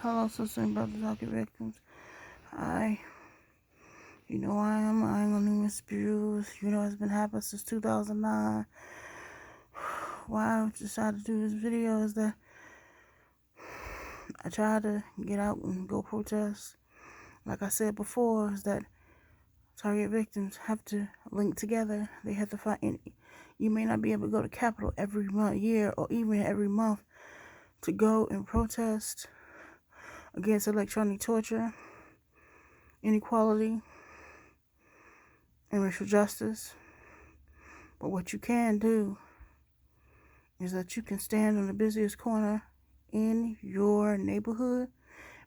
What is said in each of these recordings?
Hello, sister and brothers, hockey victims. I, I am anonymous abuse. It's been happening since 2009. Why I decided to do this video is that I tried to get out and go protest. Like I said before, is that target victims have to link together. They have to find. You may not be able to go to Capitol every year or even every month to go and protest against electronic torture, inequality, and racial justice. But what you can do is that you can stand on the busiest corner in your neighborhood,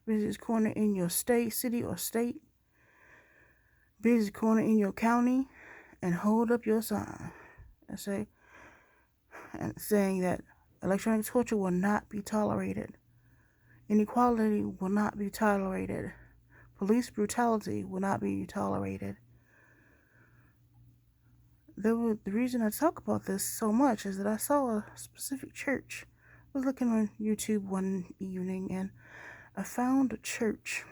busiest corner in your state, city, or state, busiest corner in your county, and hold up your sign saying that electronic torture will not be tolerated. Inequality will not be tolerated. Police brutality will not be tolerated. The reason I talk about this so much is that I saw a specific church. I was looking on YouTube one evening and I found a church.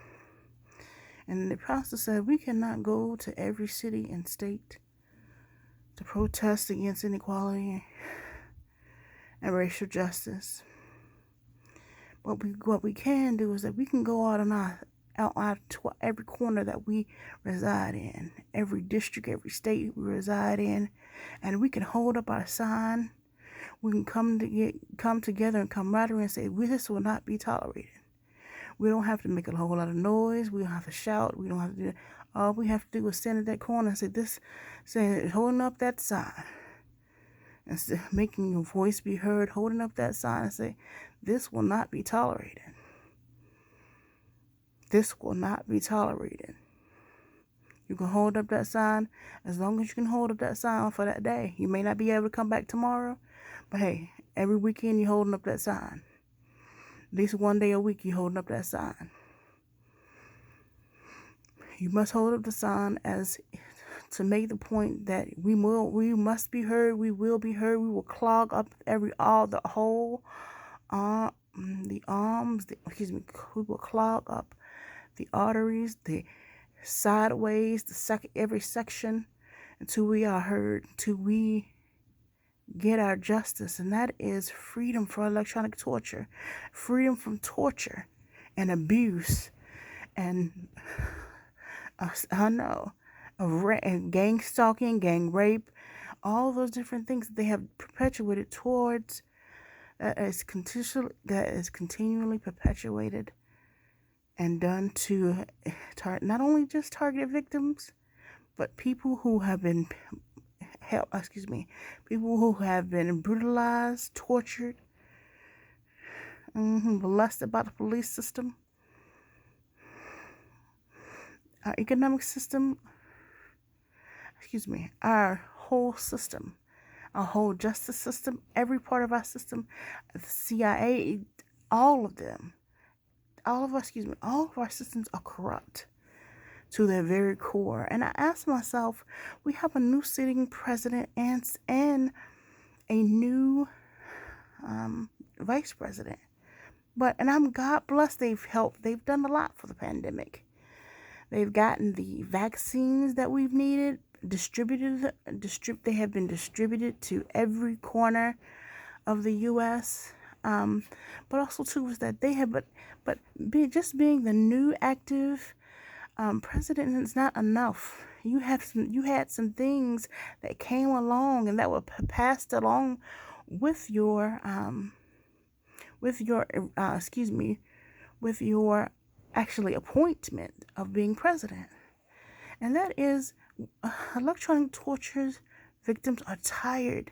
And the pastor said we cannot go to every city and state to protest against inequality and racial justice. What we can do is that we can go out to every corner that we reside in, every district, every state we reside in, and we can hold up our sign. We can come together and camaraderie and say, this will not be tolerated. We don't have to make a whole lot of noise. We don't have to shout. We don't have to do that. All we have to do is stand at that corner and holding up that sign. And making your voice be heard, holding up that sign and say, this will not be tolerated. This will not be tolerated. You can hold up that sign as long as you can hold up that sign for that day. You may not be able to come back tomorrow, but hey, every weekend you're holding up that sign. At least one day a week you're holding up that sign. You must hold up the sign as to make the point that we must be heard. We will be heard. We will clog up we will clog up the arteries, the sideways, every section until we are heard, until we get our justice. And that is freedom from electronic torture, freedom from torture and abuse and gang stalking, gang rape, all those different things that they have perpetuated towards, that is continually perpetuated and done to not only just targeted victims, but people who have been brutalized, tortured, molested by the police system, our economic system, our whole system, our whole justice system, every part of our system, the CIA, all of our systems are corrupt to their very core. And I ask myself, we have a new sitting president and a new vice president. And I'm God bless, they've done a lot for the pandemic. They've gotten the vaccines that we've needed distributed. They have been distributed to every corner of the U.S. But also too is that they have, being the new active president is not enough. You had some things that came along and that were passed along with your actually appointment of being president. And that is electronic torture victims are tired.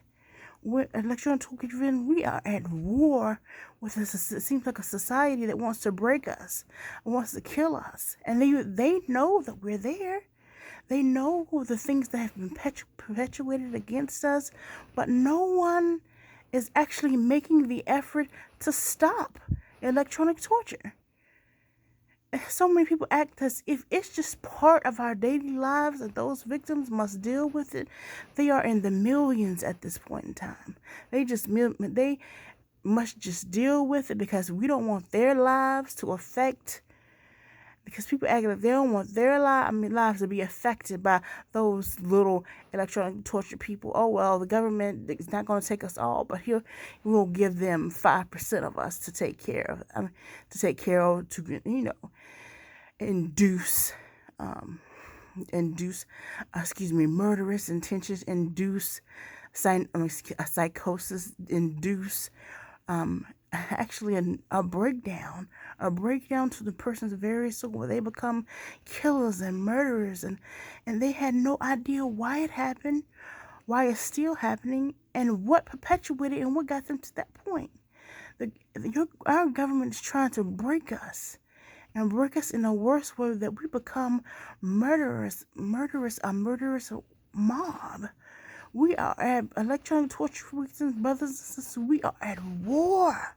With electronic torture victims, we are at war with it seems like a society that wants to break us, wants to kill us. And they know that we're there. They know the things that have been perpetuated against us, but no one is actually making the effort to stop electronic torture. So many people act as if it's just part of our daily lives that those victims must deal with it. They are in the millions at this point in time. must just deal with it because we don't want their lives to affect. Because people act like they don't want their lives to be affected by those little electronic torture people. Oh well, the government is not going to take us all, but here we'll give them 5% of us to take care of. To induce, murderous intentions, induce psychosis, induce actually a breakdown to the person's very soul, where they become killers and murderers, and they had no idea why it happened, why it's still happening, and what perpetuated and what got them to that point. Our government is trying to break us, and break us in a worse way, that we become a murderous mob. We are at electronic torture victims, brothers and sisters. We are at war.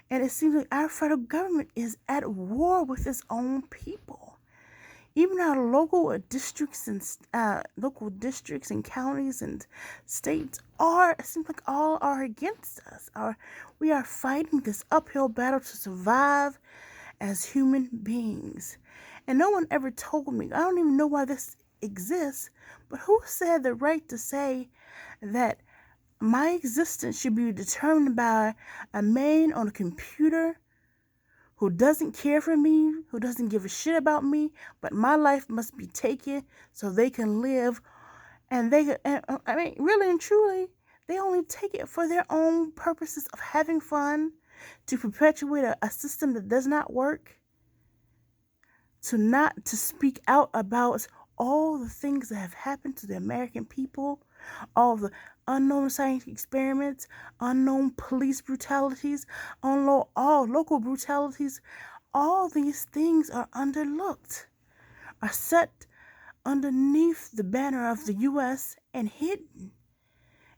And it seems like our federal government is at war with its own people. Even our local districts and counties and states it seems like all are against us. We are fighting this uphill battle to survive as human beings. And no one ever told me, I don't even know why this exists, but who said the right to say that my existence should be determined by a man on a computer who doesn't care for me, who doesn't give a shit about me, but my life must be taken so they can live. And really and truly, they only take it for their own purposes of having fun, to perpetuate a system that does not work, to speak out about all the things that have happened to the American people, all the unknown scientific experiments, unknown police brutalities, all local brutalities. All these things are underlooked, are set underneath the banner of the U.S. and hidden.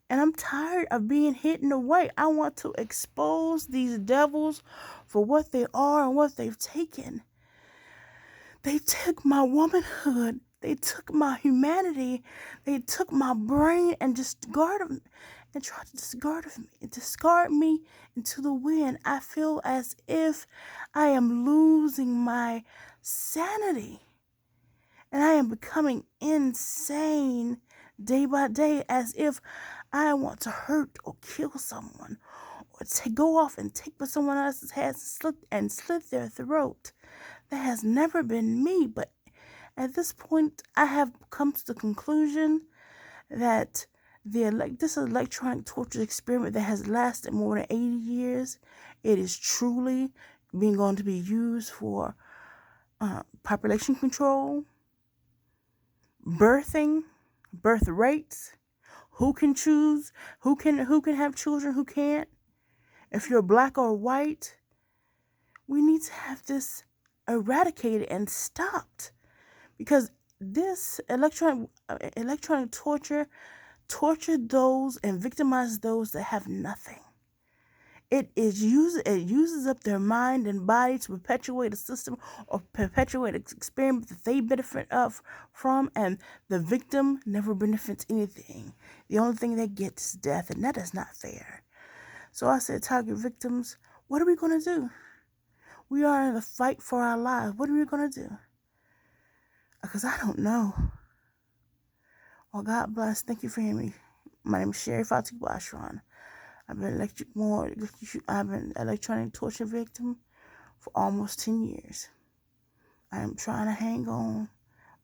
And I'm tired of being hidden away. I want to expose these devils for what they are and what they've taken. They took my womanhood. They took my humanity. They took my brain and tried to discard me into the wind. I feel as if I am losing my sanity. And I am becoming insane day by day, as if I want to hurt or kill someone, or to go off and take what someone else's has and slit their throat. That has never been me, but at this point, I have come to the conclusion that this electronic torture experiment that has lasted more than 80 years, it is truly going to be used for population control, birth rates, who can choose, who can have children, who can't. If you're black or white, we need to have this eradicated and stopped, because this electronic torture tortured those and victimized those that have nothing. It uses up their mind and body to perpetuate a system or perpetuate an experiment that they benefit from, and the victim never benefits anything. The only thing they get is death, and that is not fair. So I said, target victims, what are we going to do? We are in a fight for our lives. What are we going to do? Because I don't know. Well, God bless. Thank you for hearing me. My name is Sherry Fatibu Ashron. I've been electronic torture victim for almost 10 years. I am trying to hang on,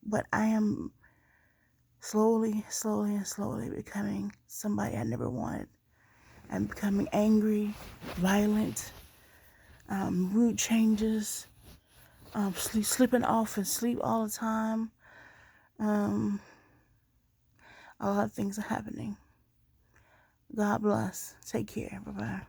but I am slowly becoming somebody I never wanted. I'm becoming angry, violent, mood changes, slipping off and sleep all the time. A lot of things are happening. God bless. Take care. Bye-bye.